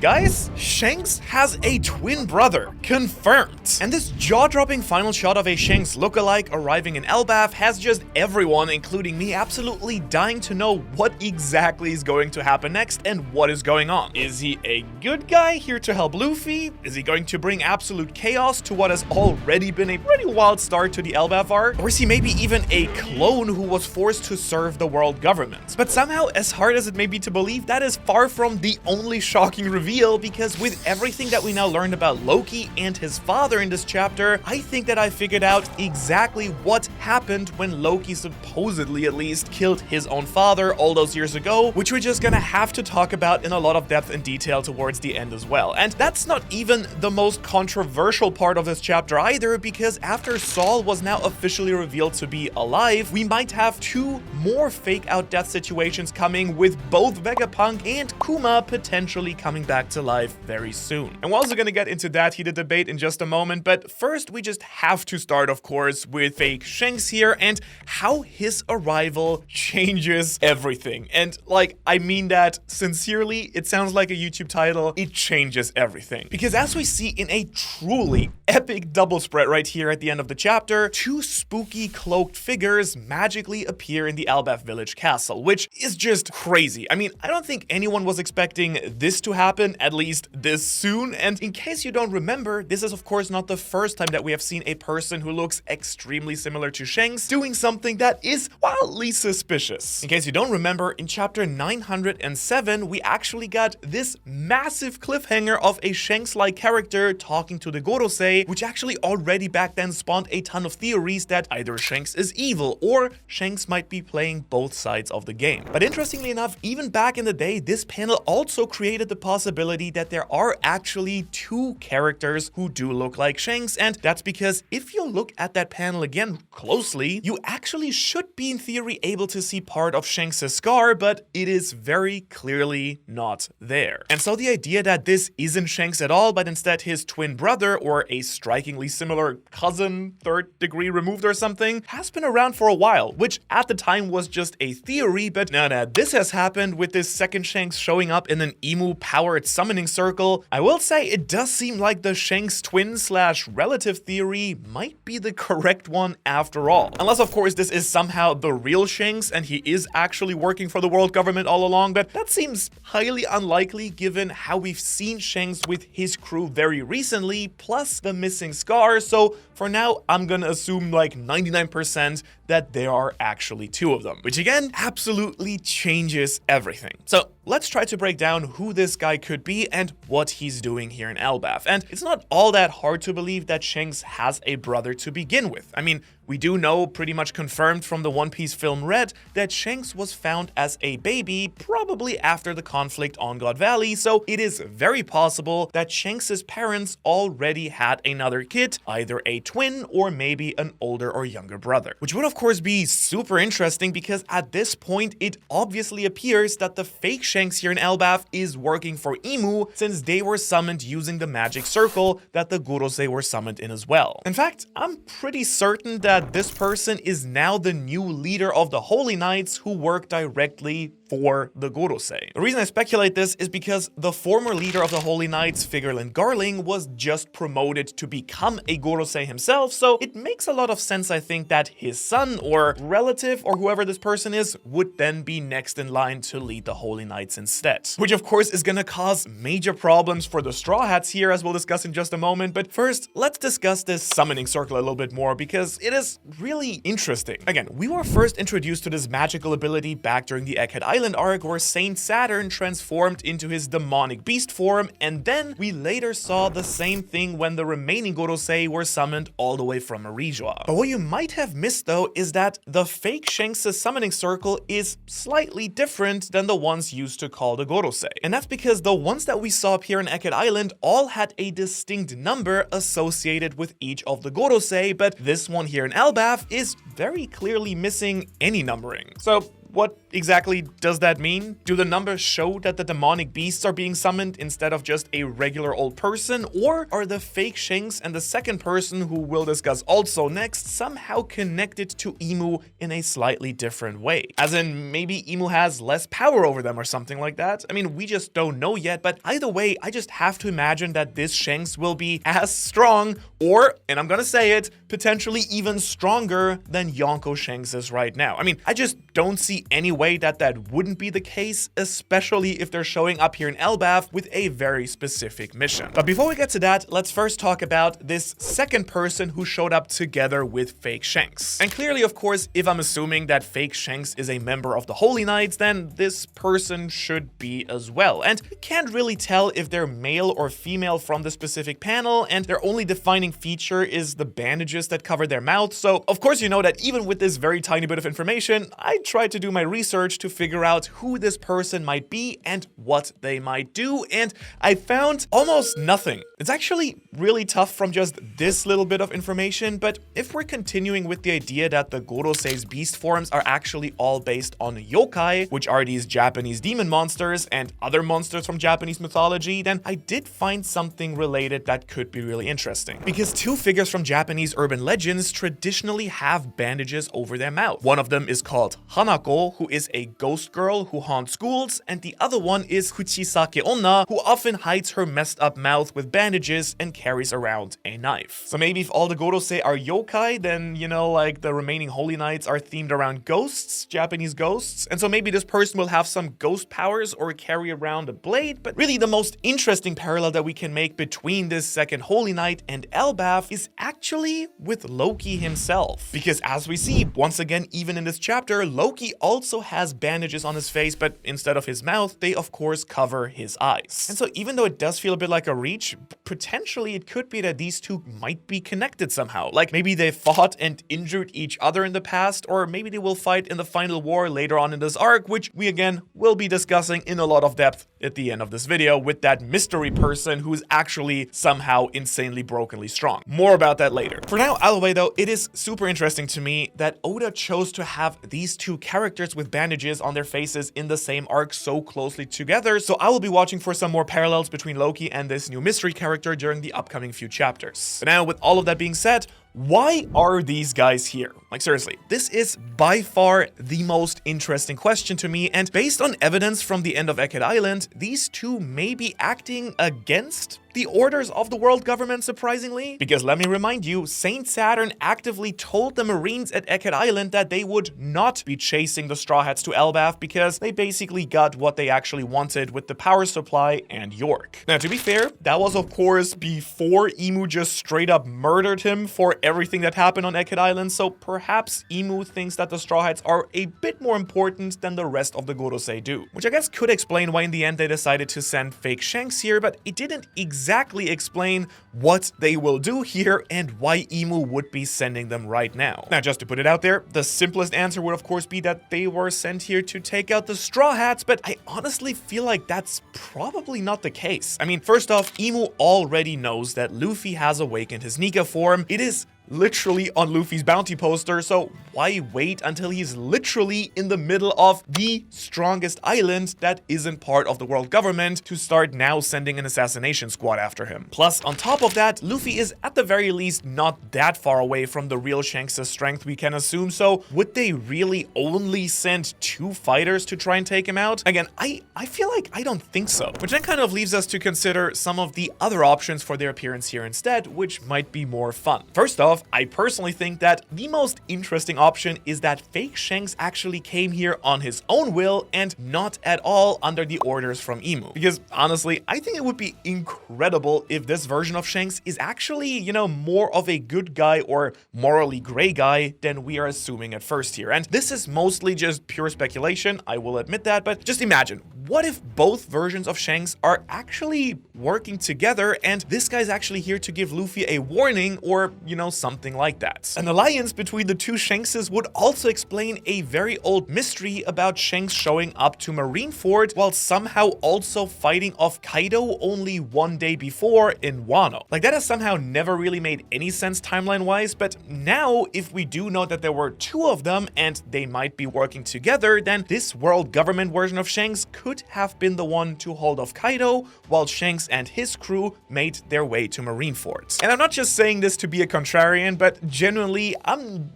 Guys, Shanks has a twin brother, confirmed. And this jaw-dropping final shot of a Shanks lookalike arriving in Elbaf has just everyone, including me, absolutely dying to know what exactly is going to happen next and what is going on. Is he a good guy here to help Luffy? Is he going to bring absolute chaos to what has already been a pretty wild start to the Elbaf arc? Or is he maybe even a clone who was forced to serve the world government? But somehow, as hard as it may be to believe, that is far from the only shocking reveal, because with everything that we now learned about Loki and his father in this chapter, I think that I figured out exactly what happened when Loki supposedly at least killed his own father all those years ago, which we're just gonna have to talk about in a lot of depth and detail towards the end as well. And that's not even the most controversial part of this chapter either, because after Saul was now officially revealed to be alive, we might have two more fake out death situations coming, with both Vega Punk and Kuma potentially coming back to life very soon. And we're also gonna get into that heated debate in just a moment, but first we just have to start, of course, with fake Shanks here and how his arrival changes everything. And like, I mean that sincerely. It sounds like a YouTube title. It changes everything. Because as we see in a truly epic double spread right here at the end of the chapter, two spooky cloaked figures magically appear in the Elbaf village castle, which is just crazy. I mean, I don't think anyone was expecting this to happen, at least this soon. And in case you don't remember, this is of course not the first time that we have seen a person who looks extremely similar to Shanks doing something that is wildly suspicious. In case you don't remember, in chapter 907, we actually got this massive cliffhanger of a Shanks-like character talking to the Gorosei, which actually already back then spawned a ton of theories that either Shanks is evil or Shanks might be playing both sides of the game. But interestingly enough, even back in the day, this panel also created the possibility that there are actually two characters who do look like Shanks, and that's because if you look at that panel again closely, you actually should be in theory able to see part of Shanks' scar, but it is very clearly not there. And so the idea that this isn't Shanks at all, but instead his twin brother or a strikingly similar cousin, third degree removed or something, has been around for a while, which at the time was just a theory. But now that this has happened with this second Shanks showing up in an emu powered summoning circle, I will say it does seem like the Shanks twin slash relative theory might be the correct one after all. Unless of course this is somehow the real Shanks and he is actually working for the world government all along, but that seems highly unlikely given how we've seen Shanks with his crew very recently, plus the missing scar. So for now, I'm gonna assume like 99% that there are actually two of them, which again, absolutely changes everything. So let's try to break down who this guy could be and what he's doing here in Elbaf. And it's not all that hard to believe that Shanks has a brother to begin with. I mean, we do know, pretty much confirmed from the One Piece film Red, that Shanks was found as a baby, probably after the conflict on God Valley, so it is very possible that Shanks' parents already had another kid, either a twin or maybe an older or younger brother. Which would of course be super interesting, because at this point it obviously appears that the fake Shanks here in Elbaf is working for Imu, since they were summoned using the magic circle that the Gorosei were summoned in as well. In fact, I'm pretty certain that this person is now the new leader of the Holy Knights who work directly for the Gorosei. The reason I speculate this is because the former leader of the Holy Knights, Figurlin Garling, was just promoted to become a Gorosei himself, so it makes a lot of sense, I think, that his son or relative or whoever this person is would then be next in line to lead the Holy Knights instead. Which of course is gonna cause major problems for the Straw Hats here, as we'll discuss in just a moment, but first, let's discuss this summoning circle a little bit more, because it is really interesting. Again, we were first introduced to this magical ability back during the Egghead Island arc, where Saint Saturn transformed into his demonic beast form, and then we later saw the same thing when the remaining Gorosei were summoned all the way from Arijua. But what you might have missed though is that the fake Shanks' summoning circle is slightly different than the ones used to call the Gorosei. And that's because the ones that we saw appear in Egghead Island all had a distinct number associated with each of the Gorosei, but this one here in Elbaf is very clearly missing any numbering. So what exactly does that mean? Do the numbers show that the demonic beasts are being summoned instead of just a regular old person? Or are the fake Shanks and the second person, who we'll discuss also next, somehow connected to Imu in a slightly different way? As in, maybe Imu has less power over them or something like that? I mean, we just don't know yet, but either way, I just have to imagine that this Shanks will be as strong, or, and I'm gonna say it, potentially even stronger than Yonko Shanks is right now. I mean, I just don't see any way that that wouldn't be the case, especially if they're showing up here in Elbaf with a very specific mission. But before we get to that, let's first talk about this second person who showed up together with fake Shanks. And clearly, of course, if I'm assuming that fake Shanks is a member of the Holy Knights, then this person should be as well. And you can't really tell if they're male or female from the specific panel, and their only defining feature is the bandages that cover their mouth. So of course you know that even with this very tiny bit of information, I tried to do my research to figure out who this person might be and what they might do, and I found almost nothing. It's actually really tough from just this little bit of information, but if we're continuing with the idea that the Gorosei's beast forms are actually all based on yokai, which are these Japanese demon monsters and other monsters from Japanese mythology, then I did find something related that could be really interesting. Because two figures from Japanese urban legends traditionally have bandages over their mouth. One of them is called Hanako, who is a ghost girl who haunts schools, and the other one is Kuchisake Onna, who often hides her messed up mouth with bandages and carries around a knife. So maybe if all the Gorosei are yokai, then, you know, like the remaining Holy Knights are themed around ghosts, Japanese ghosts, and so maybe this person will have some ghost powers or carry around a blade. But really the most interesting parallel that we can make between this second Holy Knight and Elbaf is actually with Loki himself. Because as we see, once again, even in this chapter, Loki also has bandages on his face, but instead of his mouth, they of course cover his eyes. And so even though it does feel a bit like a reach, potentially it could be that these two might be connected somehow. Like maybe they fought and injured each other in the past, or maybe they will fight in the final war later on in this arc, which we again will be discussing in a lot of depth at the end of this video with that mystery person who's actually somehow insanely brokenly strong. More about that later. For now, either way though, it is super interesting to me that Oda chose to have these two characters with bandages on their faces in the same arc so closely together, so I will be watching for some more parallels between Loki and this new mystery character during the upcoming few chapters. But now, with all of that being said, why are these guys here? Like seriously, this is by far the most interesting question to me, and based on evidence from the end of Egghead Island, these two may be acting against the orders of the world government, surprisingly. Because let me remind you, Saint Saturn actively told the Marines at Egghead Island that they would not be chasing the Straw Hats to Elbaf because they basically got what they actually wanted with the power supply and York. Now, to be fair, that was of course before Imu just straight up murdered him for everything that happened on Egghead Island, so perhaps Imu thinks that the Straw Hats are a bit more important than the rest of the Gorosei do. Which I guess could explain why in the end they decided to send fake Shanks here, but it didn't exactly explain what they will do here and why Imu would be sending them right now. Now, just to put it out there, the simplest answer would of course be that they were sent here to take out the Straw Hats, but I honestly feel like that's probably not the case. I mean, first off, Imu already knows that Luffy has awakened his Nika form. It is literally on Luffy's bounty poster, so why wait until he's literally in the middle of the strongest island that isn't part of the world government to start now sending an assassination squad after him? Plus, on top of that, Luffy is at the very least not that far away from the real Shanks' strength, we can assume, so would they really only send 2 fighters to try and take him out? Again, I feel like I don't think so. Which then kind of leaves us to consider some of the other options for their appearance here instead, which might be more fun. First off, I personally think that the most interesting option is that fake Shanks actually came here on his own will and not at all under the orders from Imu. Because honestly, I think it would be incredible if this version of Shanks is actually, you know, more of a good guy or morally gray guy than we are assuming at first here. And this is mostly just pure speculation, I will admit that, but just imagine, what if both versions of Shanks are actually working together and this guy's actually here to give Luffy a warning or, you know, something like that? An alliance between the two Shankses would also explain a very old mystery about Shanks showing up to Marineford while somehow also fighting off Kaido only one day before in Wano. Like, that has somehow never really made any sense timeline-wise, but now if we do know that there were two of them and they might be working together, then this world government version of Shanks could have been the one to hold off Kaido while Shanks and his crew made their way to Marineford. And I'm not just saying this to be a contrarian, but genuinely,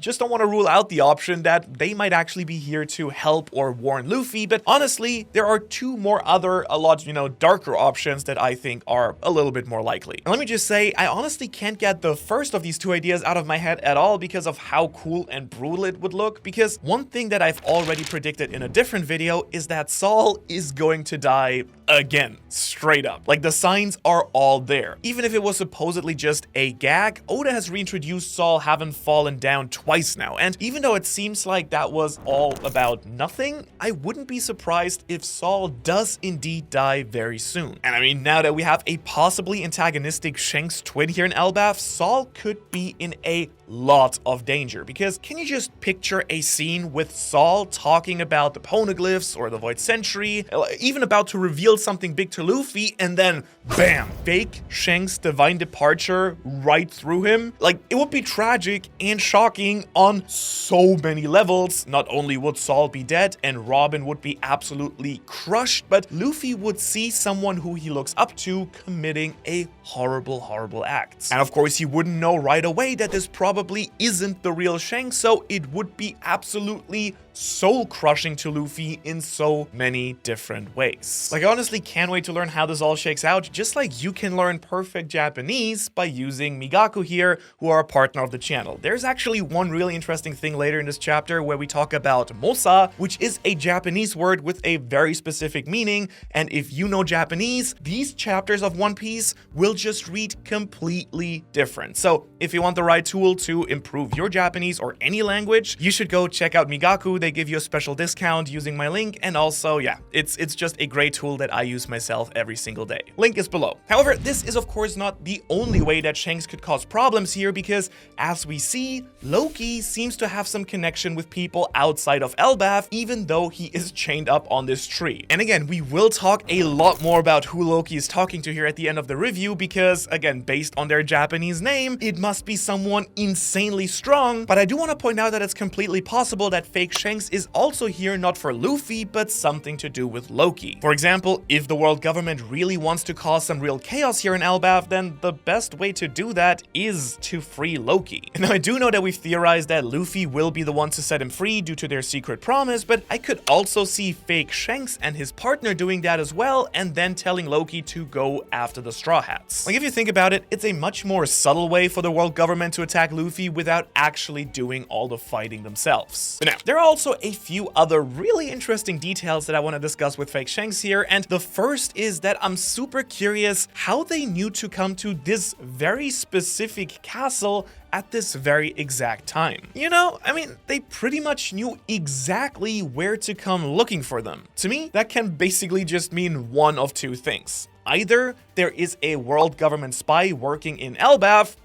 just don't want to rule out the option that they might actually be here to help or warn Luffy, but honestly, there are two more other, a lot, you know, darker options that I think are a little bit more likely. And let me just say, I honestly can't get the first of these two ideas out of my head at all because of how cool and brutal it would look, because one thing that I've already predicted in a different video is that Saul is going to die again, straight up. Like, the signs are all there. Even if it was supposedly just a gag, Oda has reintroduced Saul having fallen down twice now, and even though it seems like that was all about nothing, I wouldn't be surprised if Saul does indeed die very soon. And I mean, now that we have a possibly antagonistic Shanks twin here in Elbaf, Saul could be in a lot of danger, because can you just picture a scene with Saul talking about the poneglyphs or the Void Century, even about to reveal something big to Luffy, and then bam, fake Shanks' divine departure right through him? Like, it would be tragic and shocking on so many levels. Not only would Saul be dead and Robin would be absolutely crushed, but Luffy would see someone who he looks up to committing a horrible act. And of course, he wouldn't know right away that this probably isn't the real Shanks, so it would be absolutely soul-crushing to Luffy in so many different ways. Like, I honestly can't wait to learn how this all shakes out, just like you can learn perfect Japanese by using Migaku here, who are a partner of the channel. There's actually one really interesting thing later in this chapter where we talk about Mosa, which is a Japanese word with a very specific meaning, and if you know Japanese, these chapters of One Piece will just read completely different. So if you want the right tool to improve your Japanese or any language, you should go check out Migaku. They give you a special discount using my link, and also, yeah, it's just a great tool that I use myself every single day. Link is below. However, this is of course not the only way that Shanks could cause problems here, because as we see, Loki seems to have some connection with people outside of Elbaf, even though he is chained up on this tree. And again, we will talk a lot more about who Loki is talking to here at the end of the review, because again, based on their Japanese name, it must be someone insanely strong. But I do want to point out that it's completely possible that fake Shanks is also here not for Luffy, but something to do with Loki. For example, if the world government really wants to cause some real chaos here in Elbaf, then the best way to do that is to free Loki. And I do know that we've theorized that Luffy will be the one to set him free due to their secret promise, but I could also see fake Shanks and his partner doing that as well, and then telling Loki to go after the Straw Hats. Like, if you think about it, it's a much more subtle way for the world government to attack Luffy without actually doing all the fighting themselves. But now, there are also a few other really interesting details that I want to discuss with fake Shanks here, and the first is that I'm super curious how they knew to come to this very specific castle at this very exact time. You know, I mean, they pretty much knew exactly where to come looking for them. To me, that can basically just mean one of two things. Either there is a world government spy working in Elbaf,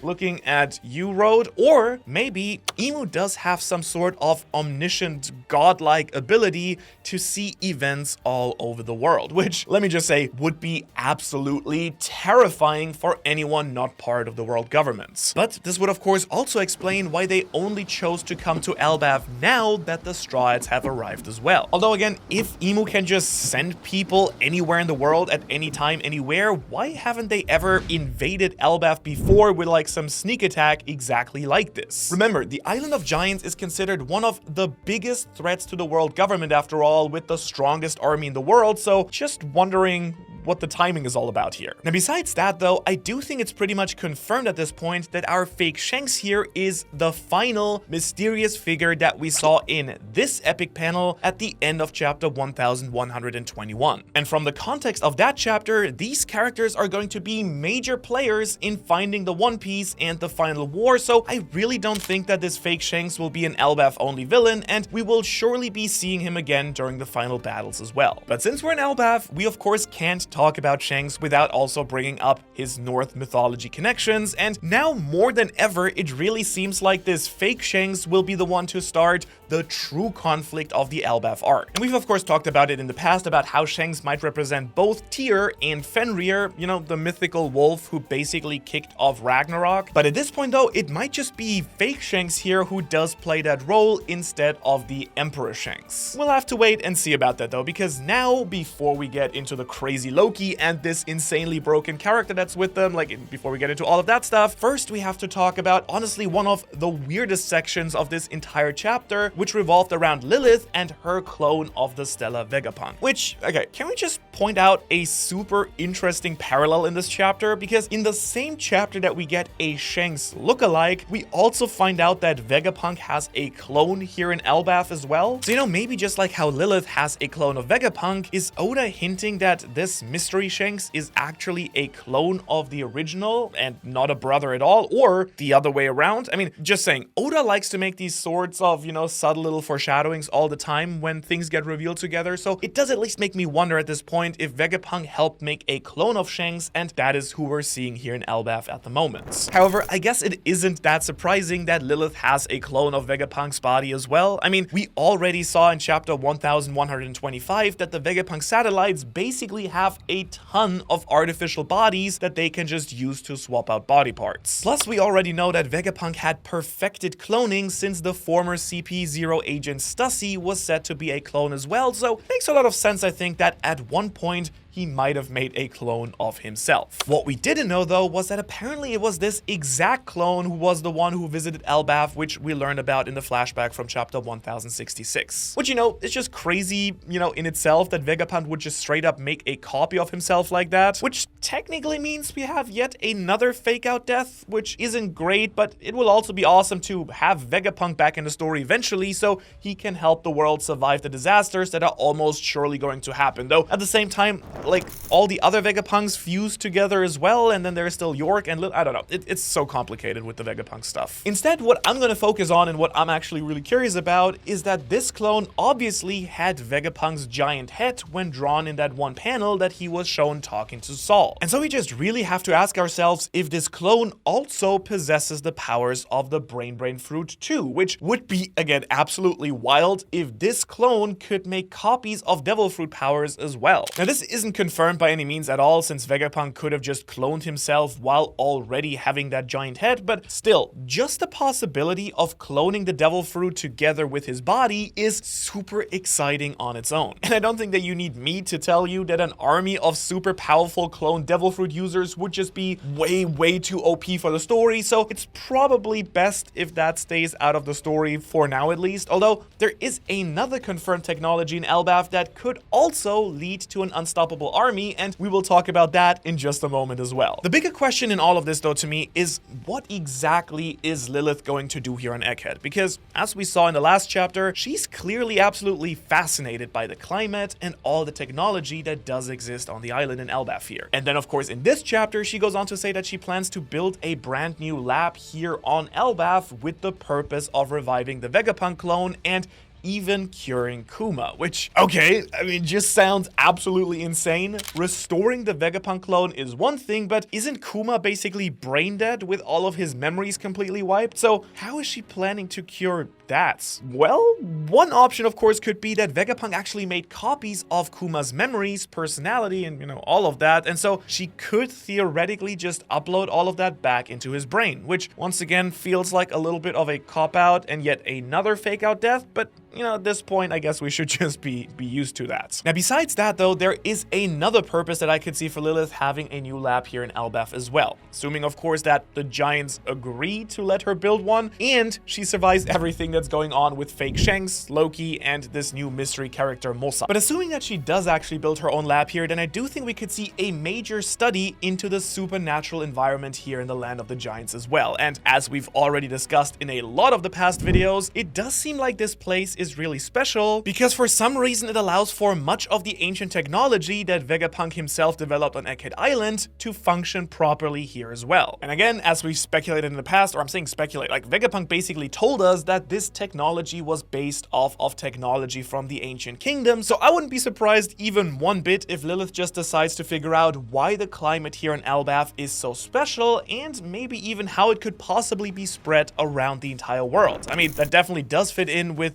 looking at U-Road, or maybe Imu does have some sort of omniscient, godlike ability to see events all over the world, which, let me just say, would be absolutely terrifying for anyone not part of the world government. But this would of course also explain why they only chose to come to Elbaf now that the Straw Hats have arrived as well. Although again, if Imu can just send people anywhere in the world at any time, anywhere, why haven't they ever invaded Elbaf before with like some sneak attack exactly like this? Remember, the Island of Giants is considered one of the biggest threats to the world government after all, with the strongest army in the world, so just wondering what the timing is all about here. Now, besides that though, I do think it's pretty much confirmed at this point that our fake Shanks here is the final mysterious figure that we saw in this epic panel at the end of chapter 1121. And from the context of that chapter, these characters are going to be major players in finding the One Piece and the final war, so I really don't think that this fake Shanks will be an Elbaf only villain, and we will surely be seeing him again during the final battles as well. But since we're in Elbaf, we of course can't talk about Shanks without also bringing up his North mythology connections, and now more than ever, it really seems like this fake Shanks will be the one to start the true conflict of the Elbaf arc. And we've of course talked about it in the past about how Shanks might represent both Tyr and Fenrir, you know, the mythical wolf who basically kicked off Ragnarok. But at this point though, it might just be fake Shanks here who does play that role instead of the Emperor Shanks. We'll have to wait and see about that though, because now, before we get into the crazy Loki and this insanely broken character that's with them, like before we get into all of that stuff, first we have to talk about honestly one of the weirdest sections of this entire chapter, which revolved around Lilith and her clone of the Stellar Vega Punk. Which, okay, can we just point out a super interesting parallel in this chapter? Because in the same chapter that we get a Shanks lookalike, we also find out that Vegapunk has a clone here in Elbaf as well. So, you know, maybe just like how Lilith has a clone of Vegapunk, is Oda hinting that this mystery Shanks is actually a clone of the original and not a brother at all, or the other way around? I mean, just saying, Oda likes to make these sorts of, you know, subtle little foreshadowings all the time when things get revealed together, so it does at least make me wonder at this point if Vegapunk helped make a clone of Shanks, and that is who we're seeing here in Elbaf at the moment. However, I guess it isn't that surprising that Lilith has a clone of Vegapunk's body as well. I mean, we already saw in chapter 1125 that the Vegapunk satellites basically have a ton of artificial bodies that they can just use to swap out body parts. Plus, we already know that Vegapunk had perfected cloning since the former CP0 agent Stussy was said to be a clone as well, so it makes a lot of sense, I think, that at one point he might have made a clone of himself. What we didn't know though was that apparently it was this exact clone who was the one who visited Elbaf, which we learned about in the flashback from chapter 1066. Which, you know, it's just crazy, you know, in itself that Vegapunk would just straight up make a copy of himself like that, which technically means we have yet another fake out death, which isn't great, but it will also be awesome to have Vegapunk back in the story eventually so he can help the world survive the disasters that are almost surely going to happen. Though at the same time, like, all the other Vegapunks fused together as well, and then there's still York and I don't know. It's so complicated with the Vegapunk stuff. Instead, what I'm going to focus on and what I'm actually really curious about is that this clone obviously had Vegapunk's giant head when drawn in that one panel that he was shown talking to Saul. And so we just really have to ask ourselves if this clone also possesses the powers of the Brain Fruit too, which would be, again, absolutely wild if this clone could make copies of Devil Fruit powers as well. Now, this isn't confirmed by any means at all, since Vegapunk could have just cloned himself while already having that giant head, but still, just the possibility of cloning the Devil Fruit together with his body is super exciting on its own. And I don't think that you need me to tell you that an army of super powerful clone Devil Fruit users would just be way too OP for the story, so it's probably best if that stays out of the story for now at least, although there is another confirmed technology in Elbaf that could also lead to an unstoppable army, and we will talk about that in just a moment as well. The bigger question in all of this though to me is what exactly is Lilith going to do here on Egghead? Because as we saw in the last chapter, she's clearly absolutely fascinated by the climate and all the technology that does exist on the island in Elbaf here. And then of course in this chapter she goes on to say that she plans to build a brand new lab here on Elbaf with the purpose of reviving the Vegapunk clone and even curing Kuma, which, okay, I mean, just sounds absolutely insane. Restoring the Vegapunk clone is one thing, but isn't Kuma basically brain dead with all of his memories completely wiped? So how is she planning to cure that? Well, one option, of course, could be that Vegapunk actually made copies of Kuma's memories, personality, and, you know, all of that, and so she could theoretically just upload all of that back into his brain, which, once again, feels like a little bit of a cop-out and yet another fake-out death, but you know, at this point, I guess we should just be used to that. Now, besides that, though, there is another purpose that I could see for Lilith having a new lab here in Elbaf as well. Assuming, of course, that the Giants agree to let her build one, and she survives everything that's going on with fake Shanks, Loki, and this new mystery character, Mosa. But assuming that she does actually build her own lab here, then I do think we could see a major study into the supernatural environment here in the land of the Giants as well. And as we've already discussed in a lot of the past videos, it does seem like this place is really special because for some reason it allows for much of the ancient technology that Vega Punk himself developed on Egghead Island to function properly here as well. And again, as we've speculated in the past, or I'm saying speculate, like Vega Punk basically told us that this technology was based off of technology from the ancient kingdom, so I wouldn't be surprised even one bit if Lilith just decides to figure out why the climate here in Elbaf is so special and maybe even how it could possibly be spread around the entire world. I mean, that definitely does fit in with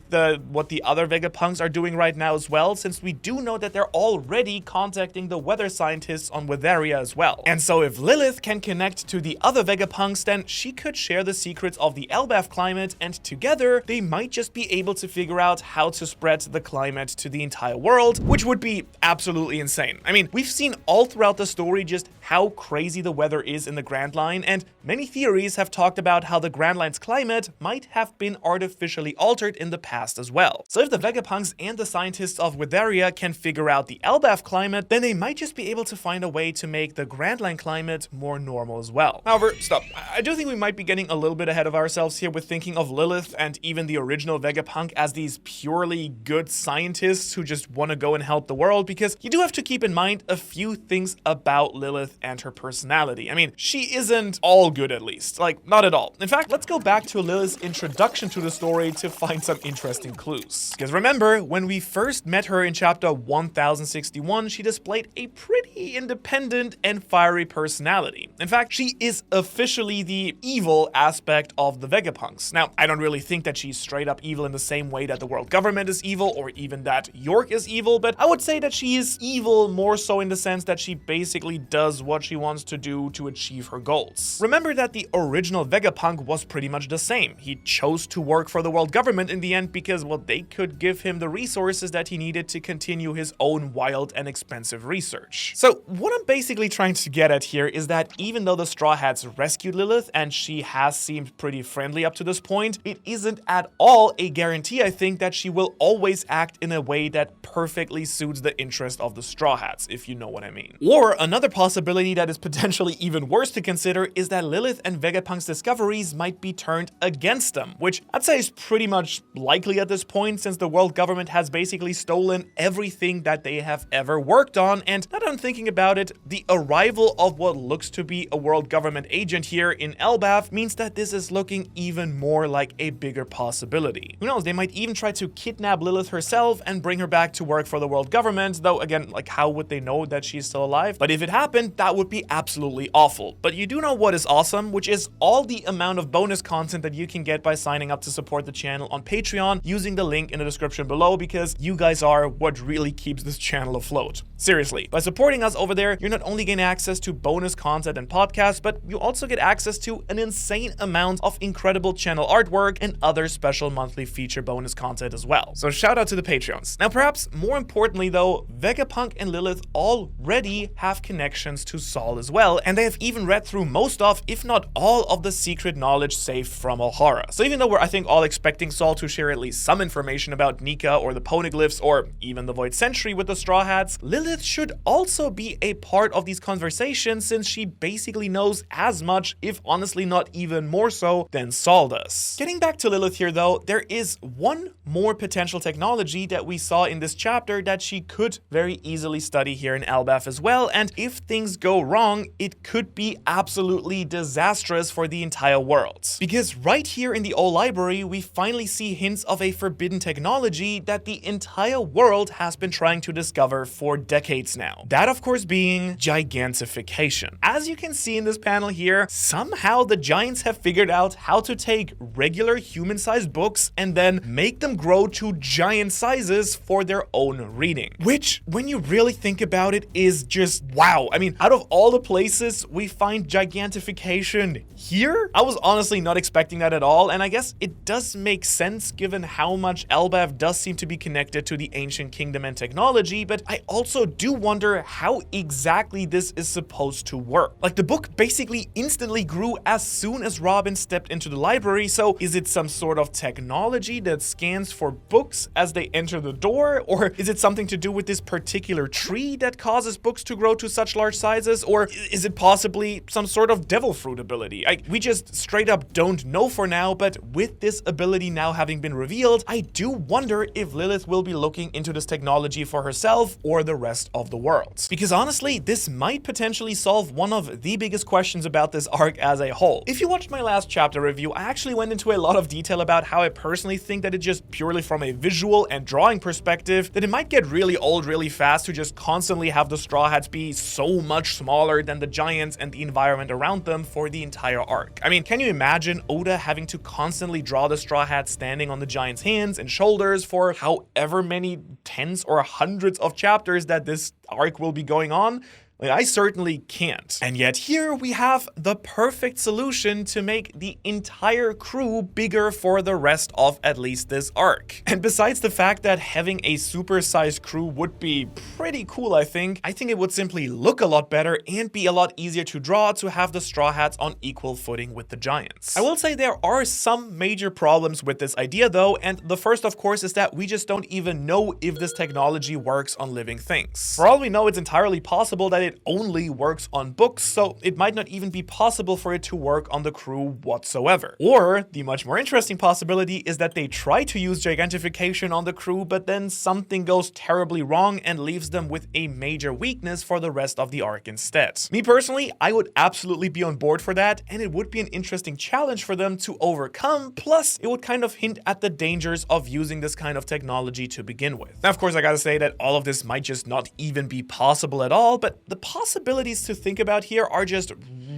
what the other Vegapunks are doing right now as well, since we do know that they're already contacting the weather scientists on Weatheria as well. And so if Lilith can connect to the other Vegapunks, then she could share the secrets of the Elbaf climate, and together they might just be able to figure out how to spread the climate to the entire world, which would be absolutely insane. I mean, we've seen all throughout the story just how crazy the weather is in the Grand Line, and many theories have talked about how the Grand Line's climate might have been artificially altered in the past as well. So if the Vegapunks and the scientists of Weatheria can figure out the Elbaf climate, then they might just be able to find a way to make the Grand Line climate more normal as well. However, stop. I do think we might be getting a little bit ahead of ourselves here with thinking of Lilith and even the original Vegapunk as these purely good scientists who just want to go and help the world, because you do have to keep in mind a few things about Lilith and her personality. I mean, she isn't all good, at least. Like, not at all. In fact, let's go back to Lilith's introduction to the story to find some interesting clues. Because remember, when we first met her in chapter 1061, she displayed a pretty independent and fiery personality. In fact, she is officially the evil aspect of the Vegapunks. Now, I don't really think that she's straight up evil in the same way that the world government is evil, or even that York is evil, but I would say that she is evil more so in the sense that she basically does what she wants to do to achieve her goals. Remember that the original Vegapunk was pretty much the same. He chose to work for the world government in the end because, well, they could give him the resources that he needed to continue his own wild and expensive research. So what I'm basically trying to get at here is that even though the Straw Hats rescued Lilith and she has seemed pretty friendly up to this point, it isn't at all a guarantee, I think, that she will always act in a way that perfectly suits the interest of the Straw Hats, if you know what I mean. Or another possibility that is potentially even worse to consider is that Lilith and Vegapunk's discoveries might be turned against them, which I'd say is pretty much likely at this point, since the world government has basically stolen everything that they have ever worked on. And now that I'm thinking about it, the arrival of what looks to be a world government agent here in Elbaf means that this is looking even more like a bigger possibility. Who knows, they might even try to kidnap Lilith herself and bring her back to work for the world government, though again, like, how would they know that she's still alive? But if it happened, that would be absolutely awful. But you do know what is awesome, which is all the amount of bonus content that you can get by signing up to support the channel on Patreon using the link in the description below, because you guys are what really keeps this channel afloat. Seriously, by supporting us over there, you're not only getting access to bonus content and podcasts, but you also get access to an insane amount of incredible channel artwork and other special monthly feature bonus content as well. So shout out to the Patreons. Now, perhaps more importantly though, Vegapunk and Lilith already have connections to Saul as well, and they have even read through most of, if not all of, the secret knowledge saved from Ohara. So even though we're, I think, all expecting Saul to share at least some information about Nika or the Poneglyphs or even the Void Sentry with the Straw Hats, Lilith should also be a part of these conversations, since she basically knows as much, if honestly not even more so, than Saul does. Getting back to Lilith here though, there is one more potential technology that we saw in this chapter that she could very easily study here in Elbaf as well, and if things go wrong, it could be absolutely disastrous for the entire world. Because right here in the old library, we finally see hints of a forbidden technology that the entire world has been trying to discover for decades now. That, of course, being Gigantification. As you can see in this panel here, somehow the Giants have figured out how to take regular human-sized books and then make them grow to giant sizes for their own reading. Which, when you really think about it, is just wow. I mean, out of all the places we find Gigantification here, I was honestly not expecting that at all, and I guess it does make sense given how how much Elbaf does seem to be connected to the ancient kingdom and technology, but I also do wonder how exactly this is supposed to work. Like, the book basically instantly grew as soon as Robin stepped into the library, so is it some sort of technology that scans for books as they enter the door? Or is it something to do with this particular tree that causes books to grow to such large sizes? Or is it possibly some sort of devil fruit ability? We just straight up don't know for now, but with this ability now having been revealed, I do wonder if Lilith will be looking into this technology for herself or the rest of the world. Because honestly, this might potentially solve one of the biggest questions about this arc as a whole. If you watched my last chapter review, I actually went into a lot of detail about how I personally think that it just purely from a visual and drawing perspective, that it might get really old really fast to just constantly have the Straw Hats be so much smaller than the giants and the environment around them for the entire arc. I mean, can you imagine Oda having to constantly draw the Straw Hats standing on the giant's hands and shoulders for however many tens or hundreds of chapters that this arc will be going on? Like, I certainly can't. And yet here we have the perfect solution to make the entire crew bigger for the rest of at least this arc. And besides the fact that having a super-sized crew would be pretty cool, I think it would simply look a lot better and be a lot easier to draw to have the Straw Hats on equal footing with the giants. I will say there are some major problems with this idea though, and the first of course is that we just don't even know if this technology works on living things. For all we know, it's entirely possible that it only works on books, so it might not even be possible for it to work on the crew whatsoever. Or the much more interesting possibility is that they try to use Gigantification on the crew, but then something goes terribly wrong and leaves them with a major weakness for the rest of the arc instead. Me personally, I would absolutely be on board for that, and it would be an interesting challenge for them to overcome, plus it would kind of hint at the dangers of using this kind of technology to begin with. Now, of course, I gotta say that all of this might just not even be possible at all, but the possibilities to think about here are just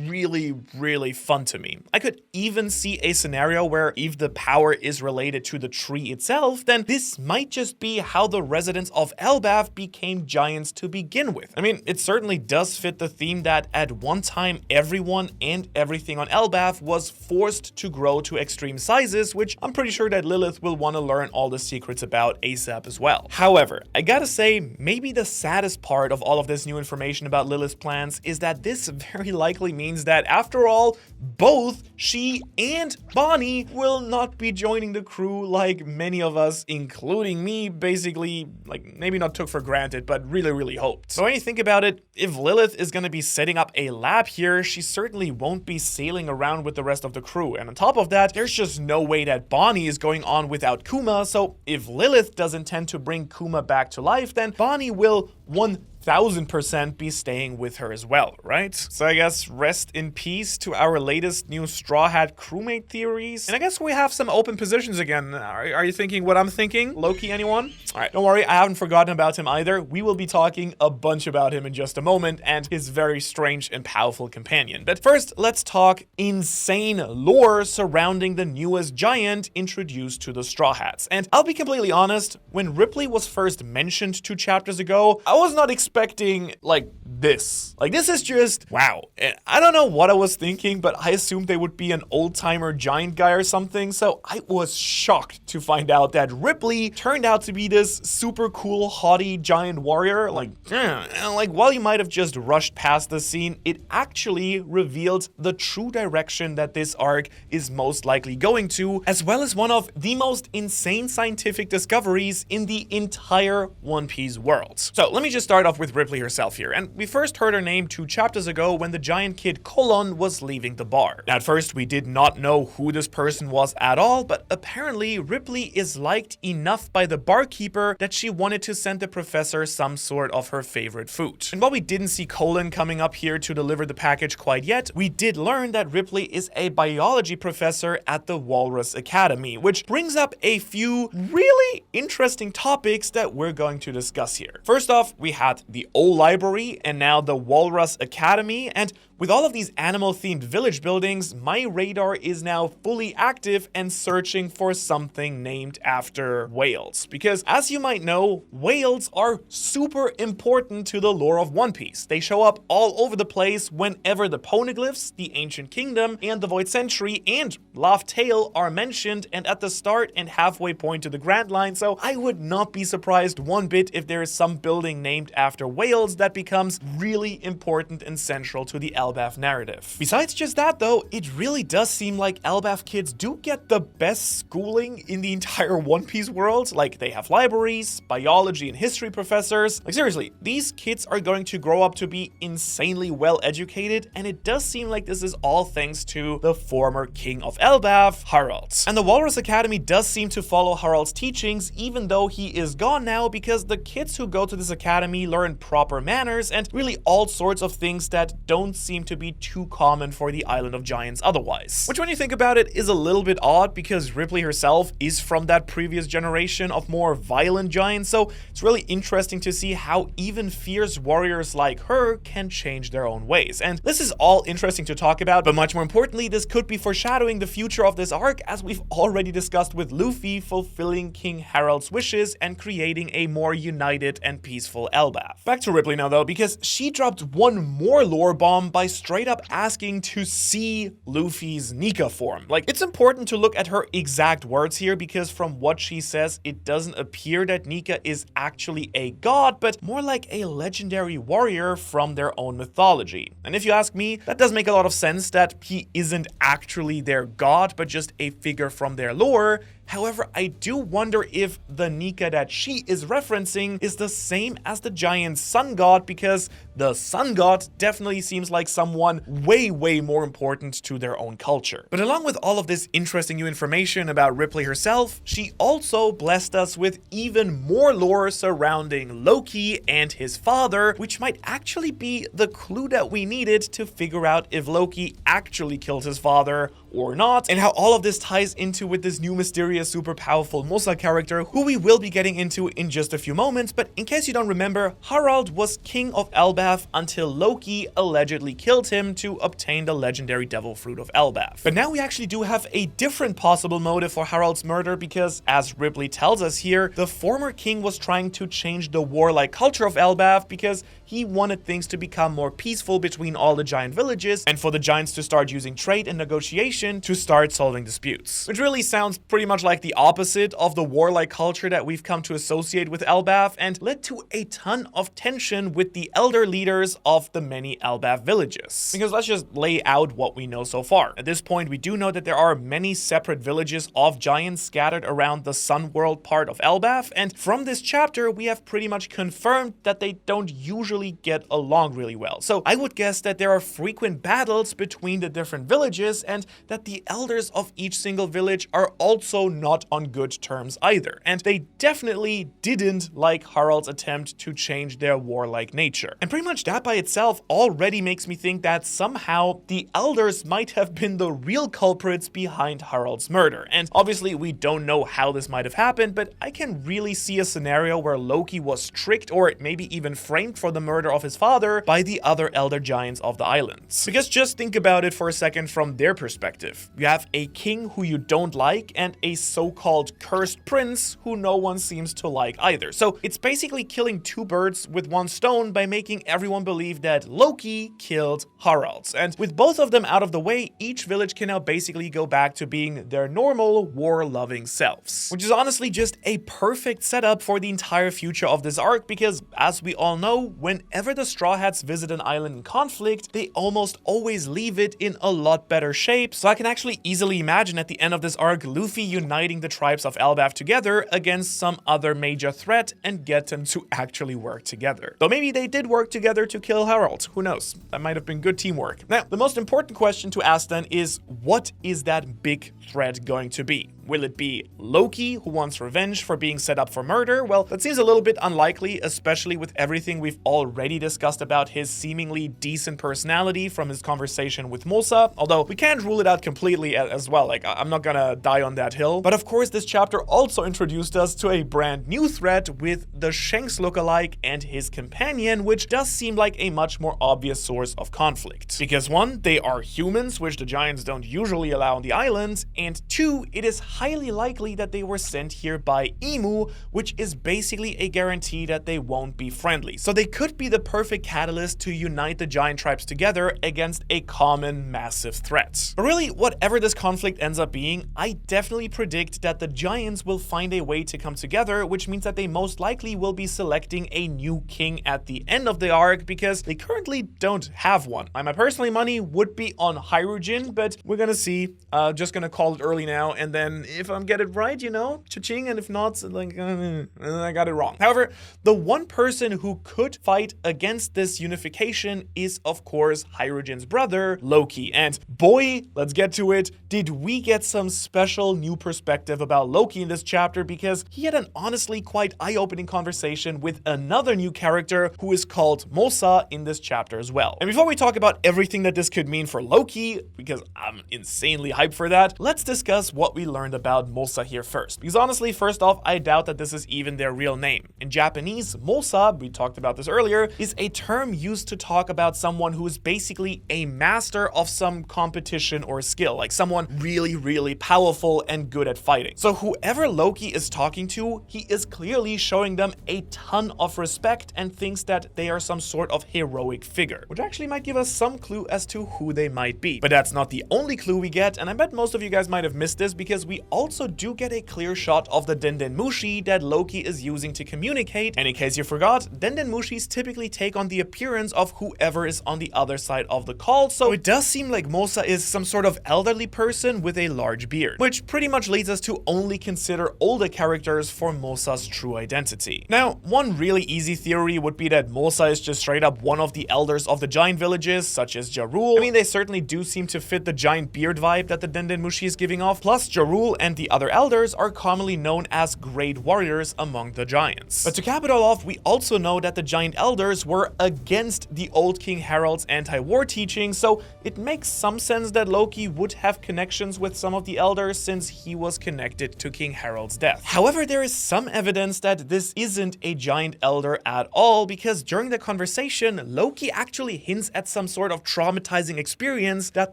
really fun to me. I could even see a scenario where if the power is related to the tree itself, then this might just be how the residents of Elbaf became giants to begin with. I mean, it certainly does fit the theme that at one time everyone and everything on Elbaf was forced to grow to extreme sizes, which I'm pretty sure that Lilith will want to learn all the secrets about ASAP as well. However, I gotta say, maybe the saddest part of all of this new information about Lilith's plans is that this very likely means that after all, both she and Bonnie will not be joining the crew like many of us, including me, basically, like, maybe not took for granted, but really hoped. So when you think about it, if Lilith is gonna be setting up a lab here, she certainly won't be sailing around with the rest of the crew. And on top of that, there's just no way that Bonnie is going on without Kuma, so if Lilith does intend to bring Kuma back to life, then Bonnie will 1000% be staying with her as well, right? So I guess rest in peace to our latest new Straw Hat crewmate theories. And I guess we have some open positions again. Are you thinking what I'm thinking? Loki, anyone? All right, don't worry, I haven't forgotten about him either. We will be talking a bunch about him in just a moment and his very strange and powerful companion. But first, let's talk insane lore surrounding the newest giant introduced to the Straw Hats. And I'll be completely honest, when Ripley was first mentioned 2 chapters ago, I was not expecting like this. Like, this is just wow. And I don't know what I was thinking, but I assumed they would be an old-timer giant guy or something, so I was shocked to find out that Ripley turned out to be this super cool, haughty giant warrior. Like, while you might have just rushed past the scene, it actually revealed the true direction that this arc is most likely going to, as well as one of the most insane scientific discoveries in the entire One Piece world. So let me just start off with Ripley herself here, and we first heard her name 2 chapters ago when the giant kid Colon was leaving the bar. At first, we did not know who this person was at all, but apparently Ripley is liked enough by the barkeeper that she wanted to send the professor some sort of her favorite food. And while we didn't see Colon coming up here to deliver the package quite yet, we did learn that Ripley is a biology professor at the Walrus Academy, which brings up a few really interesting topics that we're going to discuss here. First off, we had the old library and now the Walrus Academy, and with all of these animal-themed village buildings, my radar is now fully active and searching for something named after whales. Because as you might know, whales are super important to the lore of One Piece. They show up all over the place whenever the Poneglyphs, the Ancient Kingdom, and the Void Century, and Laugh Tale are mentioned, and at the start and halfway point to the Grand Line, so I would not be surprised one bit if there is some building named after whales that becomes really important and central to the Elbaf narrative. Besides just that though, it really does seem like Elbaf kids do get the best schooling in the entire One Piece world. Like, they have libraries, biology and history professors. Like, seriously, these kids are going to grow up to be insanely well educated, and it does seem like this is all thanks to the former king of Elbaf, Harald. And the Walrus Academy does seem to follow Harald's teachings, even though he is gone now, because the kids who go to this academy learn proper manners and really all sorts of things that don't seem to be too common for the Island of Giants otherwise. Which, when you think about it, is a little bit odd because Ripley herself is from that previous generation of more violent giants, so it's really interesting to see how even fierce warriors like her can change their own ways. And this is all interesting to talk about, but much more importantly, this could be foreshadowing the future of this arc, as we've already discussed with Luffy fulfilling King Harold's wishes and creating a more united and peaceful Elbaf. Back to Ripley now though, because she dropped one more lore bomb by straight up asking to see Luffy's Nika form. Like, it's important to look at her exact words here, because from what she says, it doesn't appear that Nika is actually a god, but more like a legendary warrior from their own mythology. And if you ask me, that does make a lot of sense that he isn't actually their god, but just a figure from their lore. However, I do wonder if the Nika that she is referencing is the same as the giant sun god, because the sun god definitely seems like someone way more important to their own culture. But along with all of this interesting new information about Ripley herself, she also blessed us with even more lore surrounding Loki and his father, which might actually be the clue that we needed to figure out if Loki actually killed his father or not, and how all of this ties into with this new mysterious super powerful Mosa character, who we will be getting into in just a few moments. But in case you don't remember, Harald was king of Elbaf until Loki allegedly killed him to obtain the legendary devil fruit of Elbaf. But now we actually do have a different possible motive for Harald's murder, because as Ripley tells us here, the former king was trying to change the warlike culture of Elbaf because he wanted things to become more peaceful between all the giant villages, and for the giants to start using trade and negotiation to start solving disputes. Which really sounds pretty much like the opposite of the warlike culture that we've come to associate with Elbaf, and led to a ton of tension with the elder leaders of the many Elbaf villages. Because let's just lay out what we know so far. At this point, we do know that there are many separate villages of giants scattered around the Sun World part of Elbaf, and from this chapter, we have pretty much confirmed that they don't usually get along really well. So I would guess that there are frequent battles between the different villages, and that the elders of each single village are also not on good terms either. And they definitely didn't like Harald's attempt to change their warlike nature. And pretty much that by itself already makes me think that somehow the elders might have been the real culprits behind Harald's murder. And obviously we don't know how this might have happened, but I can really see a scenario where Loki was tricked or maybe even framed for the murder of his father by the other elder giants of the islands. Because just think about it for a second from their perspective. You have a king who you don't like and a so-called cursed prince who no one seems to like either. So it's basically killing two birds with one stone by making everyone believe that Loki killed Harald. And with both of them out of the way, each village can now basically go back to being their normal war-loving selves. Which is honestly just a perfect setup for the entire future of this arc, because as we all know, whenever the Straw Hats visit an island in conflict, they almost always leave it in a lot better shape. So I can actually easily imagine at the end of this arc, Luffy uniting the tribes of Elbaf together against some other major threat and get them to actually work together. Though maybe they did work together to kill Harald, who knows? That might have been good teamwork. Now, the most important question to ask then is, what is that big threat going to be? Will it be Loki, who wants revenge for being set up for murder? Well, that seems a little bit unlikely, especially with everything we've already discussed about his seemingly decent personality from his conversation with Mosa, although we can't rule it out completely as well. Like, I'm not gonna die on that hill. But of course, this chapter also introduced us to a brand new threat with the Shanks lookalike and his companion, which does seem like a much more obvious source of conflict. Because one, they are humans, which the Giants don't usually allow on the island, and two, it is highly likely that they were sent here by Emu, which is basically a guarantee that they won't be friendly. So they could be the perfect catalyst to unite the giant tribes together against a common massive threat. But really, whatever this conflict ends up being, I definitely predict that the Giants will find a way to come together, which means that they most likely will be selecting a new king at the end of the arc, because they currently don't have one. My personal money would be on Hyrule, but we're gonna see. Just gonna call it early now, and then if I get it right, you know, cha-ching, and if not, like, I got it wrong. However, the one person who could fight against this unification is, of course, Hyrujin's brother, Loki. And boy, let's get to it. Did we get some special new perspective about Loki in this chapter, because he had an honestly quite eye-opening conversation with another new character who is called Mosa in this chapter as well. And before we talk about everything that this could mean for Loki, because I'm insanely hyped for that, let's discuss what we learned about Mosa here first. Because honestly, first off, I doubt that this is even their real name. In Japanese, Mosa, we talked about this earlier, is a term used to talk about someone who is basically a master of some competition or skill, like someone really, really powerful and good at fighting. So whoever Loki is talking to, he is clearly showing them a ton of respect and thinks that they are some sort of heroic figure, which actually might give us some clue as to who they might be. But that's not the only clue we get, and I bet most of you guys might have missed this, because we also do get a clear shot of the Dendenmushi that Loki is using to communicate. And in case you forgot, Dendenmushis typically take on the appearance of whoever is on the other side of the call, so it does seem like Mosa is some sort of elderly person with a large beard, which pretty much leads us to only consider older characters for Mosa's true identity. Now, one really easy theory would be that Mosa is just straight up one of the elders of the giant villages, such as Jarul. I mean, they certainly do seem to fit the giant beard vibe that the Dendenmushi is giving off. Plus, Jarul and the other elders are commonly known as great warriors among the giants. But to cap it all off, we also know that the giant elders were against the old King Harald's anti-war teaching, so it makes some sense that Loki would have connections with some of the elders, since he was connected to King Harald's death. However, there is some evidence that this isn't a giant elder at all, because during the conversation, Loki actually hints at some sort of traumatizing experience that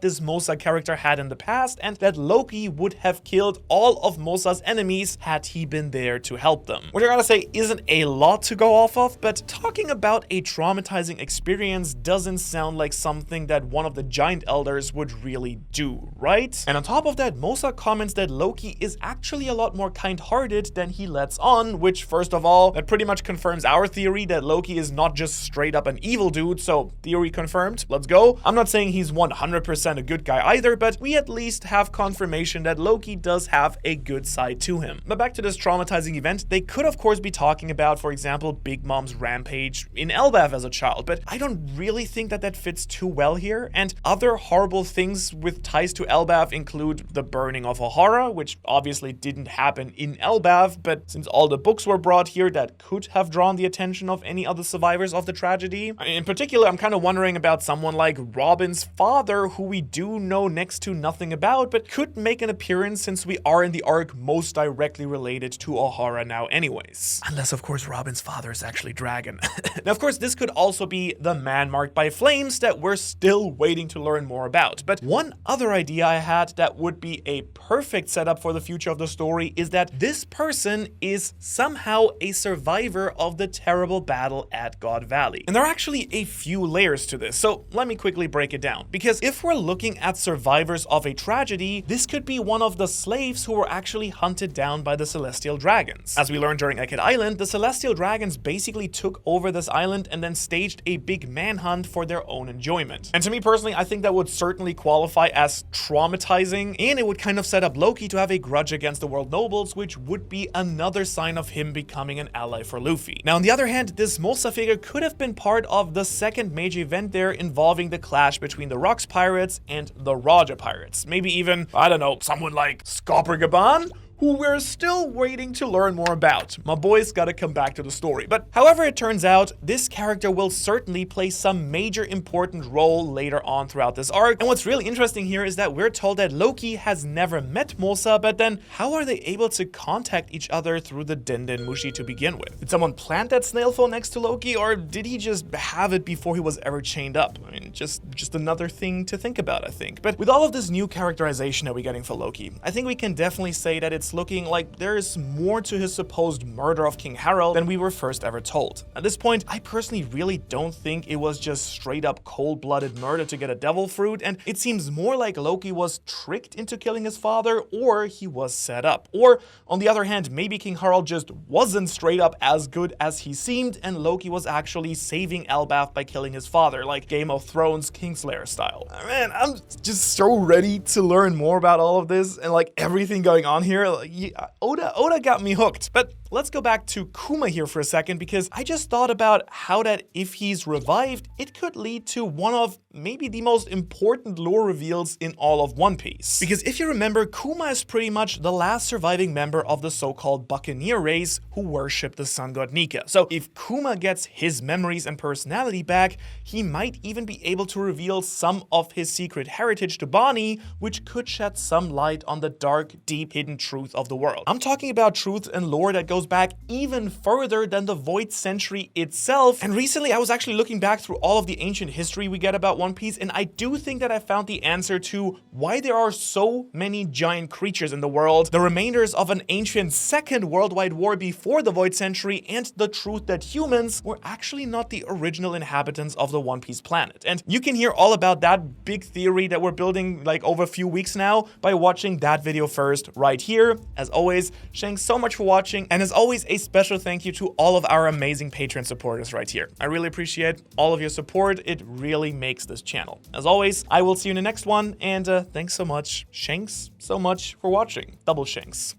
this Mosa character had in the past, and that Loki would have killed all of Mosa's enemies had he been there to help them. Which I gotta say isn't a lot to go off of, but talking about a traumatizing experience doesn't sound like something that one of the giant elders would really do, right? And on top of that, Mosa comments that Loki is actually a lot more kind-hearted than he lets on, which, first of all, that pretty much confirms our theory that Loki is not just straight up an evil dude, so theory confirmed, let's go. I'm not saying he's 100% a good guy either, but we at least have confirmation that Loki does have a good side to him. But back to this traumatizing event, they could of course be talking about, for example, Big Mom's rampage in Elbaf as a child, but I don't really think that that fits too well here. And other horrible things with ties to Elbaf include the burning of Ohara, which obviously didn't happen in Elbaf, but since all the books were brought here, that could have drawn the attention of any other survivors of the tragedy. In particular, I'm kind of wondering about someone like Robin's father, who we do know next to nothing about, but could make an appearance since we are in the arc most directly related to Ohara now anyways. Unless, of course, Robin's father is actually Dragon. Now, of course, this could also be the man marked by flames that we're still waiting to learn more about. But one other idea I had that would be a perfect setup for the future of the story is that this person is somehow a survivor of the terrible battle at God Valley. And there are actually a few layers to this, so let me quickly break it down. Because if we're looking at survivors of a tragedy, this could be one of the slaves who were actually hunted down by the Celestial Dragons. As we learned during Ekid Island, the Celestial Dragons basically took over this island and then staged a big manhunt for their own enjoyment. And to me personally, I think that would certainly qualify as traumatizing, and it would kind of set up Loki to have a grudge against the world nobles, which would be another sign of him becoming an ally for Luffy. Now, on the other hand, this Mosa figure could have been part of the second major event there involving the clash between the Rocks Pirates and the Raja Pirates. Maybe even, I don't know, someone like Skopper Gaban? who we're still waiting to learn more about. My boy's gotta come back to the story. But however it turns out, this character will certainly play some major important role later on throughout this arc. And what's really interesting here is that we're told that Loki has never met Mosa, but then how are they able to contact each other through the Denden Mushi to begin with? Did someone plant that snail phone next to Loki, or did he just have it before he was ever chained up? I mean, just another thing to think about, I think. But with all of this new characterization that we're getting for Loki, I think we can definitely say that it's looking like there's more to his supposed murder of King Harald than we were first ever told. At this point, I personally really don't think it was just straight up cold-blooded murder to get a devil fruit, and it seems more like Loki was tricked into killing his father, or he was set up. Or, on the other hand, maybe King Harald just wasn't straight up as good as he seemed, and Loki was actually saving Elbaf by killing his father, like Game of Thrones Kingslayer style. Man, I'm just so ready to learn more about all of this and like everything going on here. Like, yeah, Oda got me hooked. But let's go back to Kuma here for a second, because I just thought about how that if he's revived, it could lead to one of maybe the most important lore reveals in all of One Piece. Because if you remember, Kuma is pretty much the last surviving member of the so-called Buccaneer race who worship the sun god Nika. So if Kuma gets his memories and personality back, he might even be able to reveal some of his secret heritage to Bonnie, which could shed some light on the dark, deep, hidden truth of the world. I'm talking about truth and lore that goes back even further than the Void Century itself. And recently I was actually looking back through all of the ancient history we get about One Piece, and I do think that I found the answer to why there are so many giant creatures in the world, the remainders of an ancient second worldwide war before the Void Century, and the truth that humans were actually not the original inhabitants of the One Piece planet. And you can hear all about that big theory that we're building like over a few weeks now by watching that video first right here. As always, Shanks, so much for watching, and as always, a special thank you to all of our amazing Patreon supporters right here. I really appreciate all of your support. It really makes this channel. As always, I will see you in the next one, and thanks so much, Shanks, so much for watching. Double Shanks.